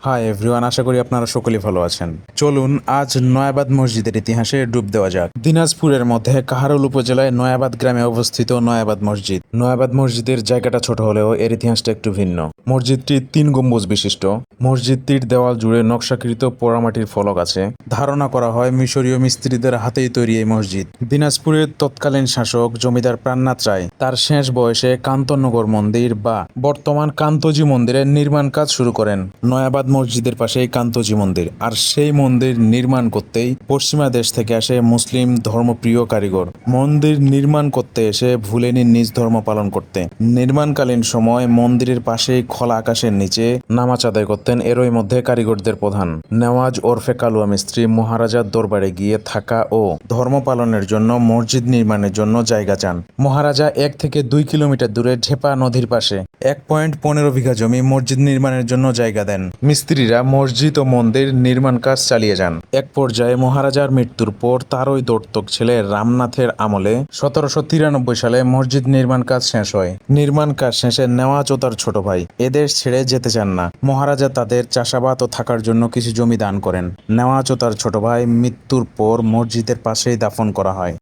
Hi everyone, আশা করি আপনারা সকলেই ভালো আছেন। চলুন আজ নয়াবাদ মসজিদের ইতিহাসে ডুব দেওয়া যাক। দিনাজপুরের মধ্যে কাহারোল উপজেলায় নয়াবাদ গ্রামে অবস্থিত নয়াবাদ মসজিদ। নয়াবাদ মসজিদের জায়গাটা ছোট হলেও এর ইতিহাসটা একটু ভিন্ন। মসজিদটি 3 গম্বুজ বিশিষ্ট। মসজিদটির দেওয়াল জুড়ে নকশাকৃত পোড়ামাটির ফলক আছে। ধারণা করা হয় মিশরীয় মিস্ত্রিদের হাতেই তৈরি এই মসজিদ। দিনাজপুরের তৎকালীন শাসক জমিদার প্রাণনাথ রায় তার শেষ বয়সে কান্তনগর মন্দির বা বর্তমান কান্তজি মন্দিরের নির্মাণ কাজ শুরু করেন। নয়াবাদ মসজিদের পাশেই কান্তজি মন্দির, আর সেই মন্দির নির্মাণ করতেই পশ্চিমা দেশ থেকে আসে মুসলিম ধর্মপ্রিয় কারিগর। মন্দির নির্মাণ করতে এসে ভুলেনি নিজ ধর্ম পালন করতে। নির্মাণকালীন সময় মন্দিরের পাশেই খোলা আকাশের নিচে নামাজ আদায় করতেন এরই মধ্যে কারিগরদের প্রধান নেওয়াজ ওরফে কালুয়া মিস্ত্রি মহারাজার দরবারে গিয়ে থাকা ও ধর্ম পালনের জন্য মসজিদ নির্মাণের জন্য জায়গা চান। মহারাজা 1 থেকে 2 কিলোমিটার দূরে ঢেপা নদীর পাশে 1.15 বিঘা জমি মসজিদ নির্মাণের জন্য জায়গা দেন। মিস্ত্রিরা মসজিদ ও মন্দির নির্মাণ কাজ চালিয়ে যান। এক পর্যায়ে মহারাজার মৃত্যুর পর তারই দৌর্তক ছেলে রামনাথের আমলে 1793 সালে মসজিদ নির্মাণ কাজ শেষ হয়। নির্মাণ কাজ শেষে নেওয়াজ ও তার ছোট ভাই এদেশ ছেড়ে যেতে চান না। মহারাজা তাদের চাষাবাদ ও থাকার জন্য কিছু জমি দান করেন। নেওয়াজ ও তার ছোট ভাই মৃত্যুর পর মসজিদের পাশেই দাফন করা হয়।